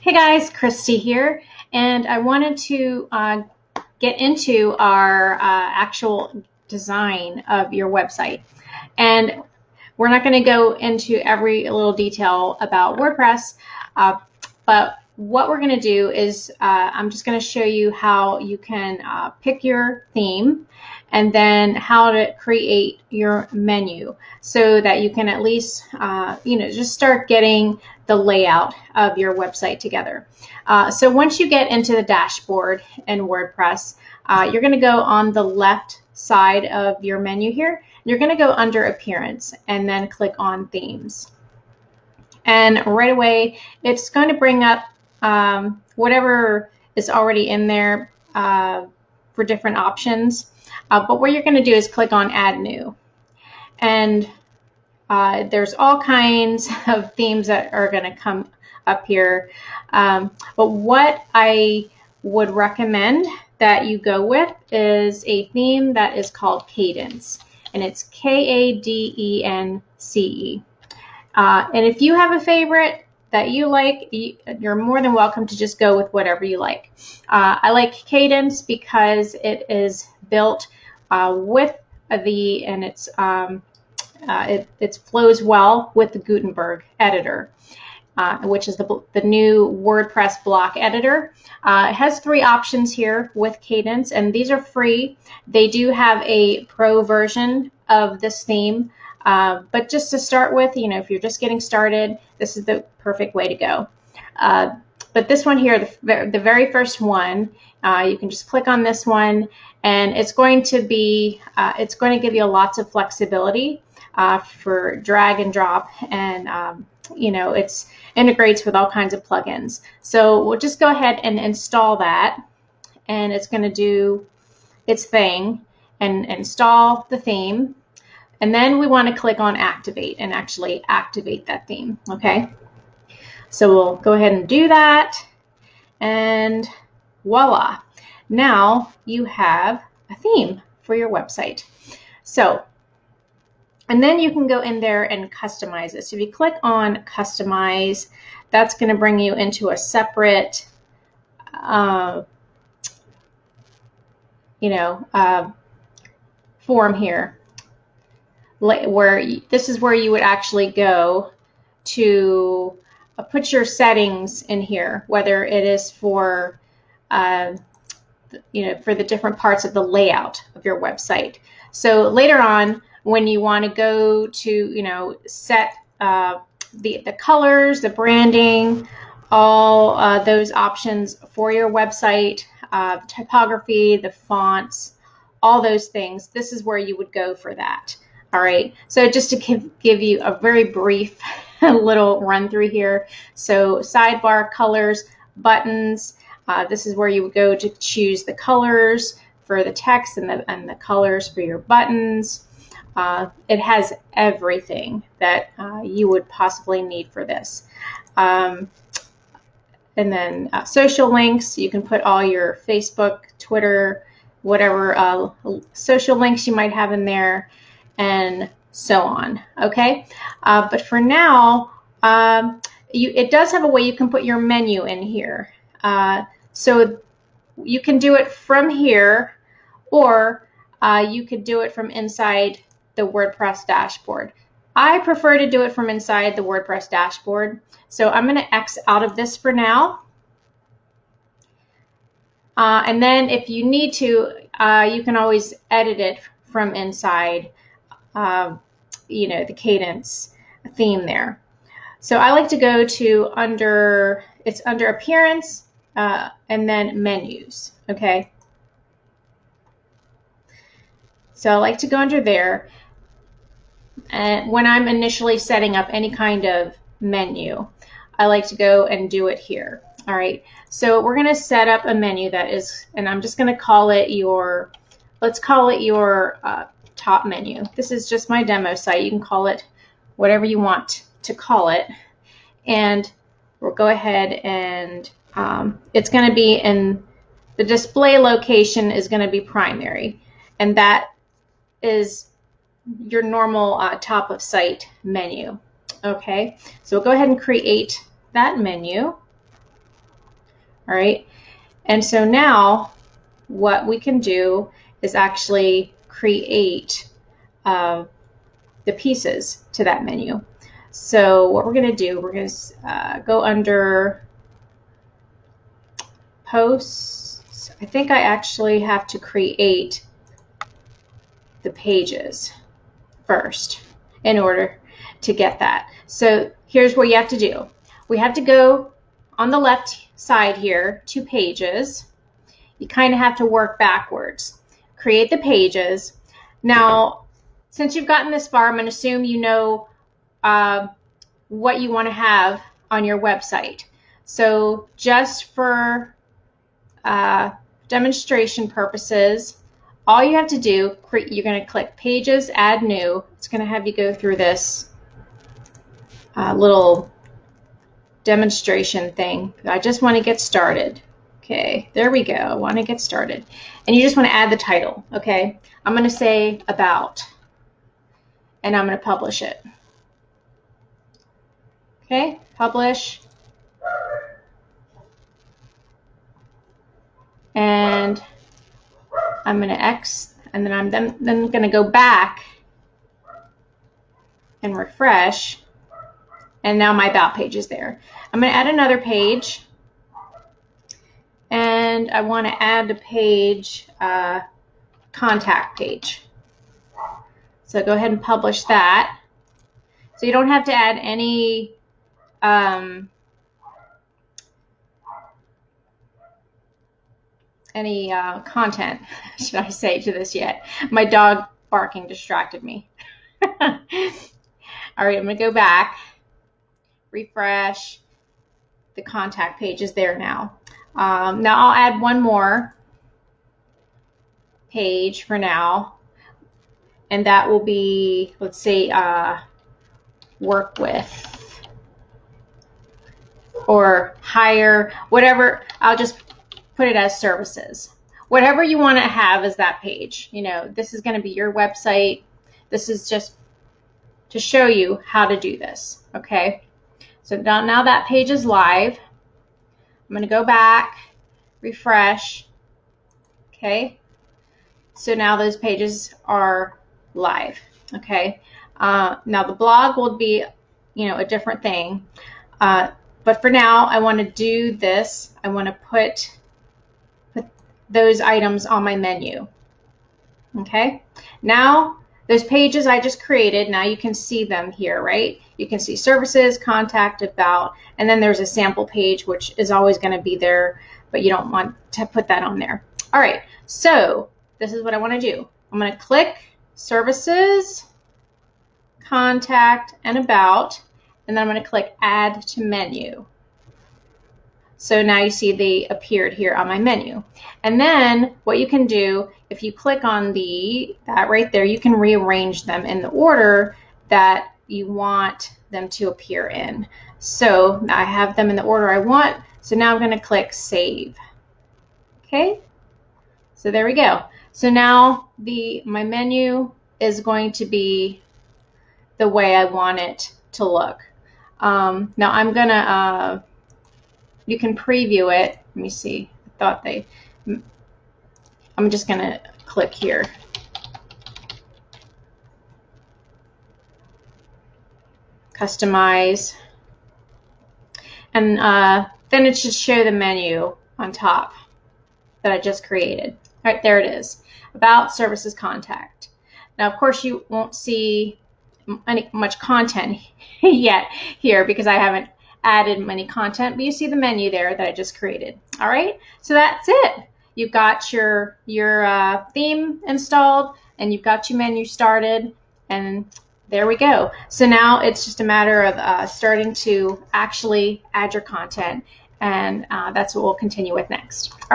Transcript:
Hey guys, Christy here, and I wanted to get into our actual design of your website. And we're not going to go into every little detail about WordPress, but what we're going to do is I'm just going to show you how you can pick your theme and then how to create your menu so that you can at least, just start getting the layout of your website together. So once you get into the dashboard in WordPress, you're going to go on the left side of your menu here. You're going to go under Appearance and then click on Themes. And right away, it's going to bring up whatever is already in there for different options. But what you're going to do is click on Add New. And there's all kinds of themes that are going to come up here. But what I would recommend that you go with is a theme that is called Kadence. And it's Kadence. And if you have a favorite that you like, you're more than welcome to just go with whatever you like. I like Kadence because it is built with and it flows well with the Gutenberg editor, which is the new WordPress block editor. It has 3 options here with Kadence, and these are free. They do have a pro version of this theme, but just to start with, if you're just getting started, this is the perfect way to go. But this one here, the very first one, you can just click on this one, and it's going to give you lots of flexibility for drag and drop, and it integrates with all kinds of plugins. So we'll just go ahead and install that, and it's going to do its thing and install the theme. And then we want to click on Activate and actually activate that theme. Okay, so we'll go ahead and do that, and voila, now you have a theme for your website. So, and then you can go in there and customize it. So if you click on Customize, that's going to bring you into a separate form here, where this is where you would actually go to put your settings in here, whether it is for for the different parts of the layout of your website. So later on, when you want to go to set the colors, the branding, all those options for your website, typography, the fonts, all those things, this is where you would go for that. All right, so just to give you a very brief little run through here. So sidebar, colors, buttons, this is where you would go to choose the colors for the text and the colors for your buttons. It has everything that you would possibly need for this. And then social links, you can put all your Facebook, Twitter, whatever social links you might have in there, and so on. Okay, but for now, it does have a way you can put your menu in here. So you can do it from here, or you could do it from inside the WordPress dashboard. I prefer to do it from inside the WordPress dashboard. So I'm going to X out of this for now. And then if you need to, you can always edit it from inside, the Kadence theme there. So I like to go to under Appearance and then Menus. Okay. So I like to go under there. And when I'm initially setting up any kind of menu, I like to go and do it here. All right, so we're going to set up a menu that is, and I'm just going to call it let's call it your top menu. This is just my demo site. You can call it whatever you want to call it. And we'll go ahead and it's going to be in the display location is going to be primary. And that is your normal top of site menu. Okay, so we'll go ahead and create that menu. All right. And so now what we can do is actually create the pieces to that menu. So what we're going to do, we're going to go under posts. I think I actually have to create the pages first in order to get that. So here's what you have to do. We have to go on the left side here to pages. You kind of have to work backwards. Create the pages. Now, since you've gotten this far, I'm going to assume you know what you want to have on your website. So just for demonstration purposes, all you have to do, you're going to click Pages, Add New. It's going to have you go through this little demonstration thing. I just want to get started. Okay, there we go. I want to get started. And you just want to add the title. Okay, I'm going to say About, and I'm going to publish it. Okay, publish. And I'm going to X, and then I'm then going to go back and refresh. And now my About page is there. I'm going to add another page. And I want to add the page, contact page. So go ahead and publish that. So you don't have to add any content, should I say, to this yet. My dog barking distracted me. All right, I'm going to go back, refresh. The contact page is there now. Now I'll add one more page for now, and that will be, let's say, work with or hire, whatever. I'll just put it as services. Whatever you want to have as that page. You know, this is going to be your website. This is just to show you how to do this. Okay, so now that page is live. I'm going to go back, refresh. Okay, so now those pages are live. Okay, now the blog will be, you know, a different thing. But for now, I want to do this. I want to put those items on my menu. Okay, now those pages I just created, now you can see them here, right? You can see services, contact, about, and then there's a sample page, which is always going to be there, but you don't want to put that on there. All right, so this is what I want to do. I'm going to click services, contact, and about, and then I'm going to click add to menu. So now you see they appeared here on my menu. And then what you can do, if you click on that right there, you can rearrange them in the order that you want them to appear in. So now I have them in the order I want. So now I'm going to click Save. Okay, so there we go. So now my menu is going to be the way I want it to look. Now I'm going to, you can preview it. Let me see. I'm just going to click here. Customize. And then it should show the menu on top that I just created. All right, there it is. About, services, contact. Now, of course, you won't see much content yet here because I haven't added many content, but you see the menu there that I just created. All right, so that's it. You've got your theme installed, and you've got your menu started, and there we go. So now it's just a matter of starting to actually add your content, and that's what we'll continue with next.